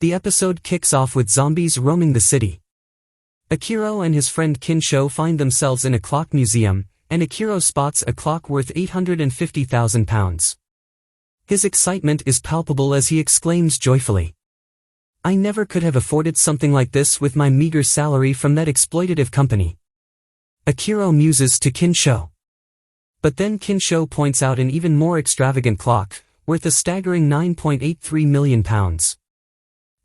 The episode kicks off with zombies roaming the city. Akira and his friend Kinsho find themselves in a clock museum, and Akira spots a clock worth 850,000 pounds. His excitement is palpable as he exclaims joyfully, "I never could have afforded something like this with my meager salary from that exploitative company." Akira muses to Kinsho. But then Kinsho points out an even more extravagant clock, worth a staggering 9.83 million pounds.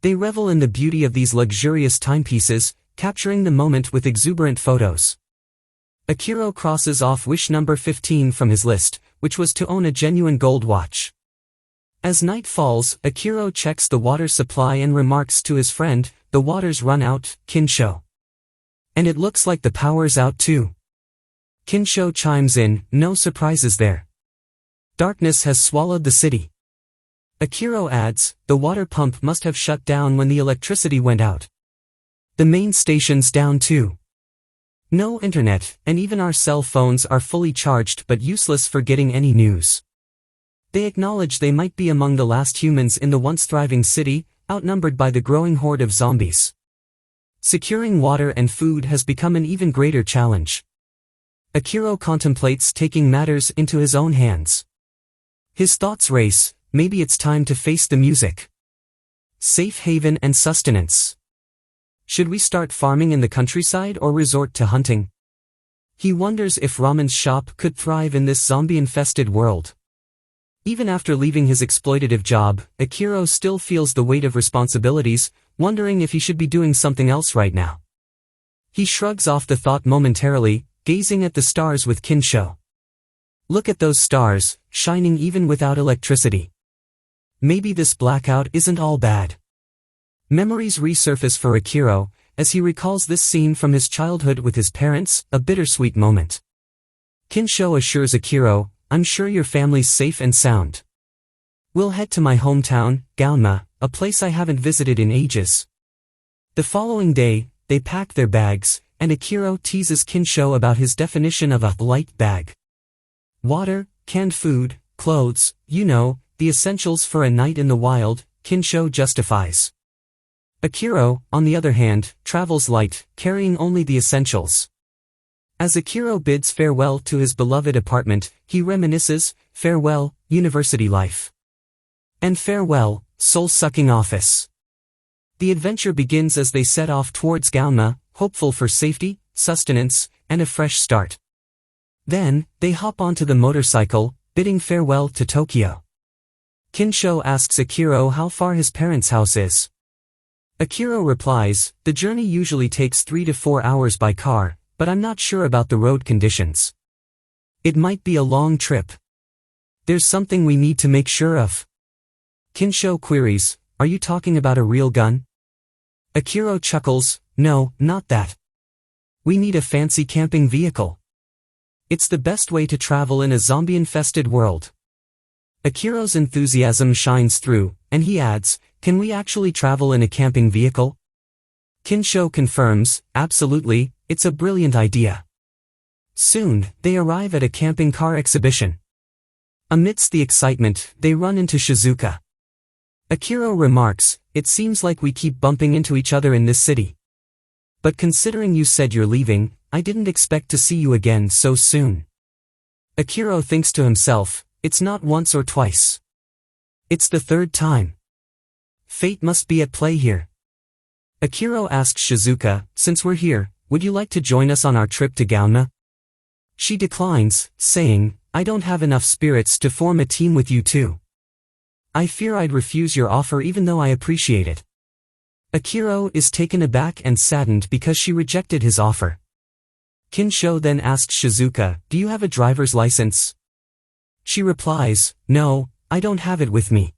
They revel in the beauty of these luxurious timepieces, capturing the moment with exuberant photos. Akira crosses off wish number 15 from his list, which was to own a genuine gold watch. As night falls, Akira checks the water supply and remarks to his friend, "The water's run out, Kinsho. And it looks like the power's out too." Kinsho chimes in, "No surprises there. Darkness has swallowed the city." Akira adds, "The water pump must have shut down when the electricity went out. The main station's down too. No internet, and even our cell phones are fully charged but useless for getting any news." They acknowledge they might be among the last humans in the once thriving city, outnumbered by the growing horde of zombies. Securing water and food has become an even greater challenge. Akira contemplates taking matters into his own hands. His thoughts race, maybe it's time to face the music. Safe haven and sustenance. Should we start farming in the countryside or resort to hunting? He wonders if Ramen's shop could thrive in this zombie-infested world. Even after leaving his exploitative job, Akira still feels the weight of responsibilities, wondering if he should be doing something else right now. He shrugs off the thought momentarily, gazing at the stars with Kinsho. "Look at those stars, shining even without electricity. Maybe this blackout isn't all bad." Memories resurface for Akira, as he recalls this scene from his childhood with his parents, a bittersweet moment. Kinsho assures Akira, "I'm sure your family's safe and sound. We'll head to my hometown, Gunma, a place I haven't visited in ages." The following day, they pack their bags, and Akira teases Kinsho about his definition of a light bag. Water, canned food, clothes, the essentials for a night in the wild, Kinsho justifies. Akira, on the other hand, travels light, carrying only the essentials. As Akira bids farewell to his beloved apartment, he reminisces, "Farewell, university life. And farewell, soul-sucking office." The adventure begins as they set off towards Gunma, hopeful for safety, sustenance, and a fresh start. Then, they hop onto the motorcycle, bidding farewell to Tokyo. Kinsho asks Akira how far his parents' house is. Akira replies, "The journey usually takes 3 to 4 hours by car, but I'm not sure about the road conditions. It might be a long trip. There's something we need to make sure of." Kinsho queries, "Are you talking about a real gun?" Akira chuckles, "No, not that. We need a fancy camping vehicle. It's the best way to travel in a zombie-infested world." Akira's enthusiasm shines through, and he adds, "Can we actually travel in a camping vehicle?" Kinsho confirms, "Absolutely, it's a brilliant idea." Soon, they arrive at a camping car exhibition. Amidst the excitement, they run into Shizuka. Akira remarks, "It seems like we keep bumping into each other in this city. But considering you said you're leaving, I didn't expect to see you again so soon." Akira thinks to himself, "It's not once or twice. It's the third time. Fate must be at play here." Akira asks Shizuka, "Since we're here, would you like to join us on our trip to Gunma?" She declines, saying, "I don't have enough spirits to form a team with you two. I fear I'd refuse your offer even though I appreciate it." Akira is taken aback and saddened because she rejected his offer. Kinsho then asks Shizuka, "Do you have a driver's license?" She replies, "No, I don't have it with me.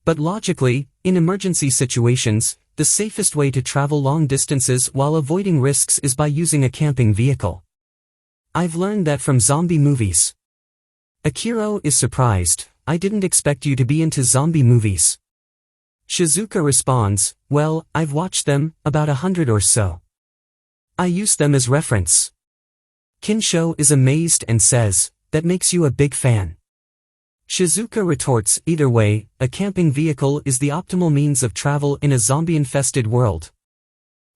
But logically, in emergency situations, the safest way to travel long distances while avoiding risks is by using a camping vehicle. I've learned that from zombie movies." Akira is surprised, "I didn't expect you to be into zombie movies." Shizuka responds, "Well, I've watched them, about 100 or so. I use them as reference." Kinsho is amazed and says, "That makes you a big fan." Shizuka retorts, either way, a camping vehicle is the optimal means of travel in a zombie-infested world.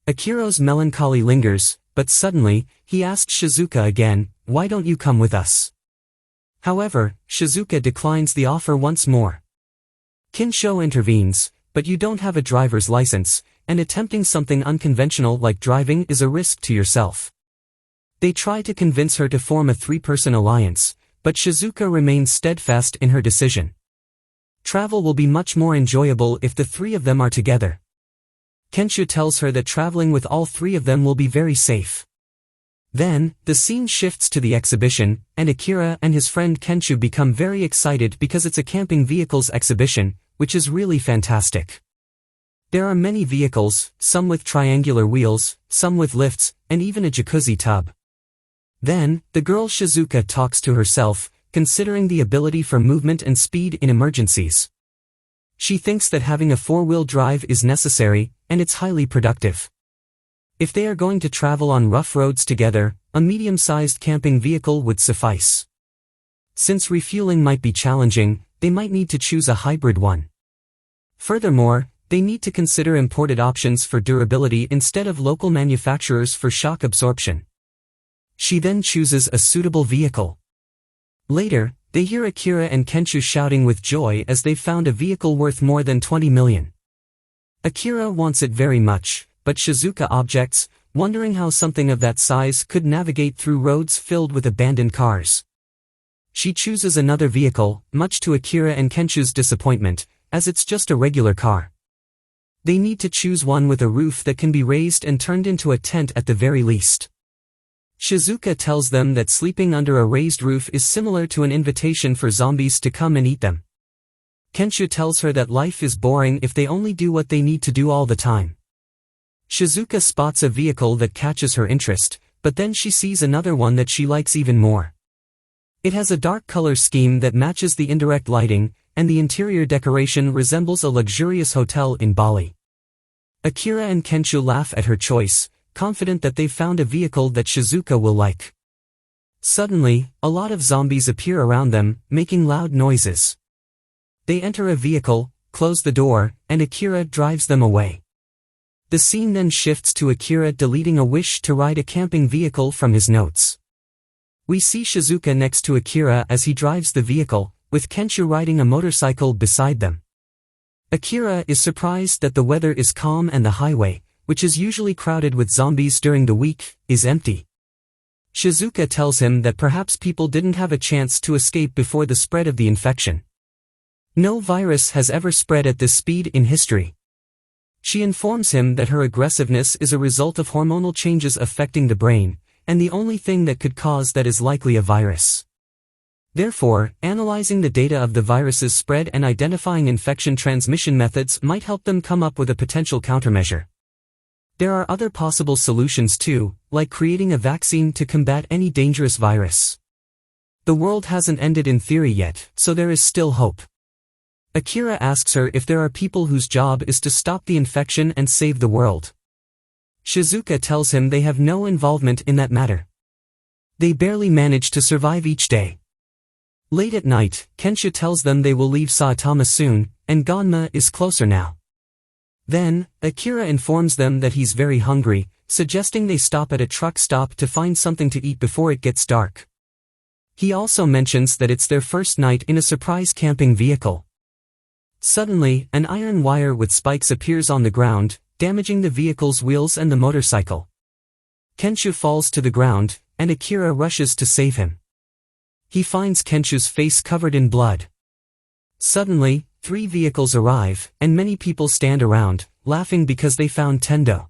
Akira's melancholy lingers, but suddenly, he asks Shizuka again, why don't you come with us? However, Shizuka declines the offer once more. Kinsho intervenes, but you don't have a driver's license, and attempting something unconventional like driving is a risk to yourself. They try to convince her to form a three-person alliance, but Shizuka remains steadfast in her decision. Travel will be much more enjoyable if the three of them are together. Kenshu tells her that traveling with all three of them will be very safe. Then, the scene shifts to the exhibition, and Akira and his friend Kenshu become very excited because it's a camping vehicles exhibition, which is really fantastic. There are many vehicles, some with triangular wheels, some with lifts, and even a jacuzzi tub. Then, the girl Shizuka talks to herself, considering the ability for movement and speed in emergencies. She thinks that having a four-wheel drive is necessary, and it's highly productive. If they are going to travel on rough roads together, a medium-sized camping vehicle would suffice. Since refueling might be challenging, they might need to choose a hybrid one. Furthermore, they need to consider imported options for durability instead of local manufacturers for shock absorption. She then chooses a suitable vehicle. Later, they hear Akira and Kenshu shouting with joy as they've found a vehicle worth more than 20 million. Akira wants it very much, but Shizuka objects, wondering how something of that size could navigate through roads filled with abandoned cars. She chooses another vehicle, much to Akira and Kenshu's disappointment, as it's just a regular car. They need to choose one with a roof that can be raised and turned into a tent at the very least. Shizuka tells them that sleeping under a raised roof is similar to an invitation for zombies to come and eat them. Kenshu tells her that life is boring if they only do what they need to do all the time. Shizuka spots a vehicle that catches her interest, but then she sees another one that she likes even more. It has a dark color scheme that matches the indirect lighting, and the interior decoration resembles a luxurious hotel in Bali. Akira and Kenshu laugh at her choice, confident that they've found a vehicle that Shizuka will like. Suddenly, a lot of zombies appear around them, making loud noises. They enter a vehicle, close the door, and Akira drives them away. The scene then shifts to Akira deleting a wish to ride a camping vehicle from his notes. We see Shizuka next to Akira as he drives the vehicle, with Kenshu riding a motorcycle beside them. Akira is surprised that the weather is calm and the highway, which is usually crowded with zombies during the week, is empty. Shizuka tells him that perhaps people didn't have a chance to escape before the spread of the infection. No virus has ever spread at this speed in history. She informs him that her aggressiveness is a result of hormonal changes affecting the brain, and the only thing that could cause that is likely a virus. Therefore, analyzing the data of the virus's spread and identifying infection transmission methods might help them come up with a potential countermeasure. There are other possible solutions too, like creating a vaccine to combat any dangerous virus. The world hasn't ended in theory yet, so there is still hope. Akira asks her if there are people whose job is to stop the infection and save the world. Shizuka tells him they have no involvement in that matter. They barely manage to survive each day. Late at night, Kenshu tells them they will leave Saitama soon, and Gonma is closer now. Then, Akira informs them that he's very hungry, suggesting they stop at a truck stop to find something to eat before it gets dark. He also mentions that it's their first night in a surprise camping vehicle. Suddenly, an iron wire with spikes appears on the ground, damaging the vehicle's wheels and the motorcycle. Kenshu falls to the ground, and Akira rushes to save him. He finds Kenshu's face covered in blood. Suddenly, 3 vehicles arrive, and many people stand around, laughing because they found Tendou.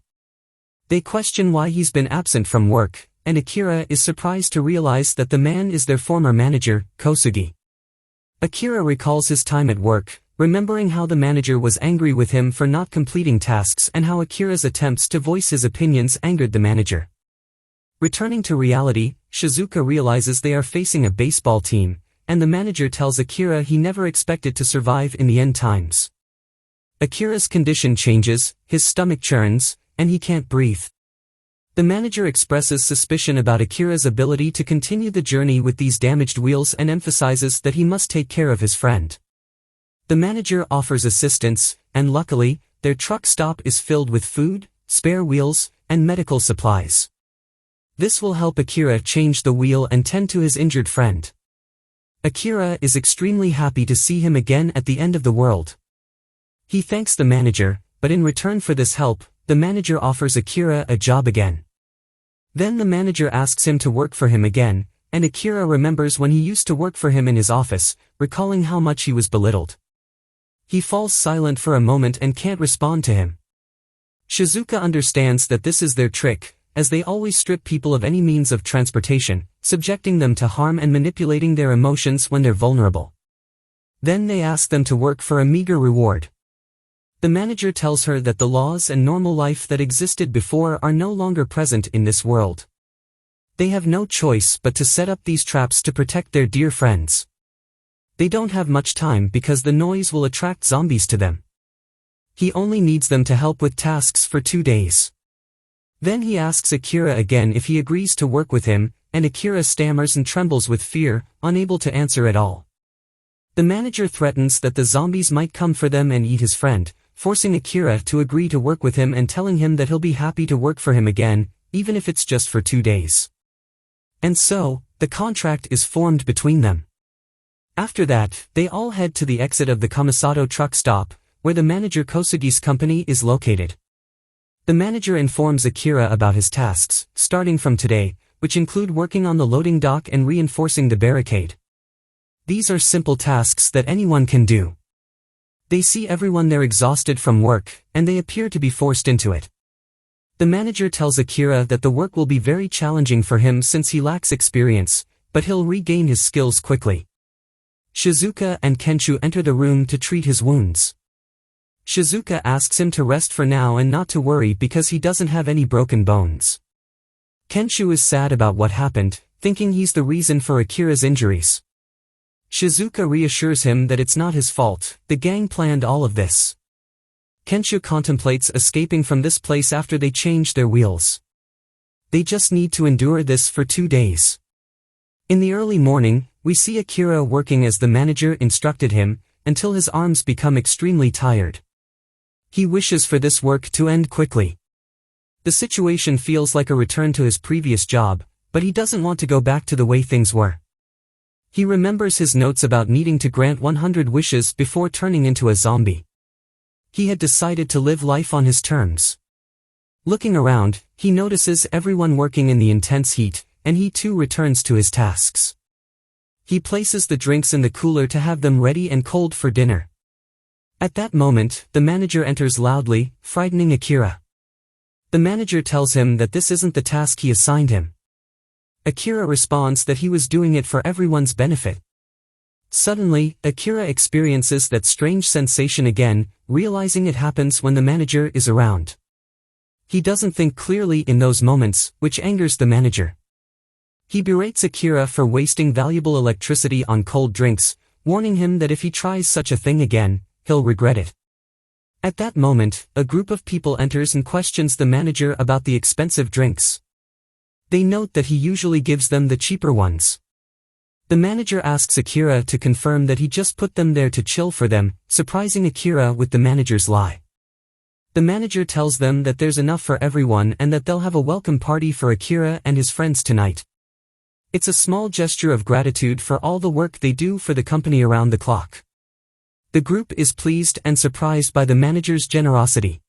They question why he's been absent from work, and Akira is surprised to realize that the man is their former manager, Kosugi. Akira recalls his time at work, remembering how the manager was angry with him for not completing tasks and how Akira's attempts to voice his opinions angered the manager. Returning to reality, Shizuka realizes they are facing a baseball team, and the manager tells Akira he never expected to survive in the end times. Akira's condition changes, his stomach churns, and he can't breathe. The manager expresses suspicion about Akira's ability to continue the journey with these damaged wheels and emphasizes that he must take care of his friend. The manager offers assistance, and luckily, their truck stop is filled with food, spare wheels, and medical supplies. This will help Akira change the wheel and tend to his injured friend. Akira is extremely happy to see him again at the end of the world. He thanks the manager, but in return for this help, the manager offers Akira a job again. Then the manager asks him to work for him again, and Akira remembers when he used to work for him in his office, recalling how much he was belittled. He falls silent for a moment and can't respond to him. Shizuka understands that this is their trick, as they always strip people of any means of transportation, subjecting them to harm and manipulating their emotions when they're vulnerable. Then they ask them to work for a meager reward. The manager tells her that the laws and normal life that existed before are no longer present in this world. They have no choice but to set up these traps to protect their dear friends. They don't have much time because the noise will attract zombies to them. He only needs them to help with tasks for 2 days. Then he asks Akira again if he agrees to work with him, and Akira stammers and trembles with fear, unable to answer at all. The manager threatens that the zombies might come for them and eat his friend, forcing Akira to agree to work with him and telling him that he'll be happy to work for him again, even if it's just for 2 days. And so, the contract is formed between them. After that, they all head to the exit of the Kamisato truck stop, where the manager Kosugi's company is located. The manager informs Akira about his tasks, starting from today, which include working on the loading dock and reinforcing the barricade. These are simple tasks that anyone can do. They see everyone there exhausted from work, and they appear to be forced into it. The manager tells Akira that the work will be very challenging for him since he lacks experience, but he'll regain his skills quickly. Shizuka and Kenshu enter the room to treat his wounds. Shizuka asks him to rest for now and not to worry because he doesn't have any broken bones. Kenshu is sad about what happened, thinking he's the reason for Akira's injuries. Shizuka reassures him that it's not his fault, the gang planned all of this. Kenshu contemplates escaping from this place after they change their wheels. They just need to endure this for 2 days. In the early morning, we see Akira working as the manager instructed him, until his arms become extremely tired. He wishes for this work to end quickly. The situation feels like a return to his previous job, but he doesn't want to go back to the way things were. He remembers his notes about needing to grant 100 wishes before turning into a zombie. He had decided to live life on his terms. Looking around, he notices everyone working in the intense heat, and he too returns to his tasks. He places the drinks in the cooler to have them ready and cold for dinner. At that moment, the manager enters loudly, frightening Akira. The manager tells him that this isn't the task he assigned him. Akira responds that he was doing it for everyone's benefit. Suddenly, Akira experiences that strange sensation again, realizing it happens when the manager is around. He doesn't think clearly in those moments, which angers the manager. He berates Akira for wasting valuable electricity on cold drinks, warning him that if he tries such a thing again, he'll regret it. At that moment, a group of people enters and questions the manager about the expensive drinks. They note that he usually gives them the cheaper ones. The manager asks Akira to confirm that he just put them there to chill for them, surprising Akira with the manager's lie. The manager tells them that there's enough for everyone and that they'll have a welcome party for Akira and his friends tonight. It's a small gesture of gratitude for all the work they do for the company around the clock. The group is pleased and surprised by the manager's generosity.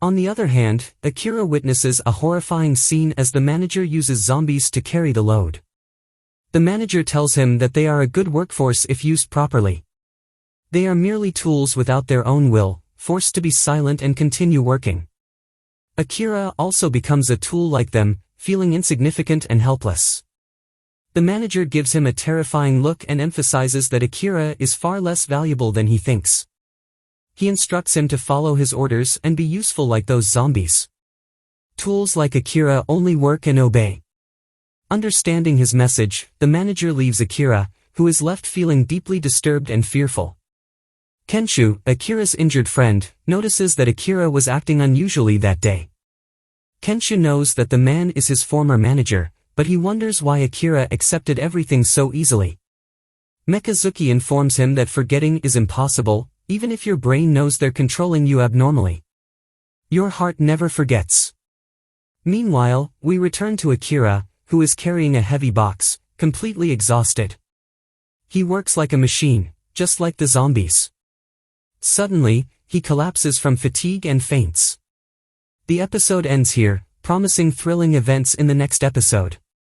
On the other hand, Akira witnesses a horrifying scene as the manager uses zombies to carry the load. The manager tells him that they are a good workforce if used properly. They are merely tools without their own will, forced to be silent and continue working. Akira also becomes a tool like them, feeling insignificant and helpless. The manager gives him a terrifying look and emphasizes that Akira is far less valuable than he thinks. He instructs him to follow his orders and be useful like those zombies. Tools like Akira only work and obey. Understanding his message, the manager leaves Akira, who is left feeling deeply disturbed and fearful. Kenshu, Akira's injured friend, notices that Akira was acting unusually that day. Kenshu knows that the man is his former manager, but he wonders why Akira accepted everything so easily. Mekazuki informs him that forgetting is impossible, even if your brain knows they're controlling you abnormally. Your heart never forgets. Meanwhile, we return to Akira, who is carrying a heavy box, completely exhausted. He works like a machine, just like the zombies. Suddenly, he collapses from fatigue and faints. The episode ends here, promising thrilling events in the next episode.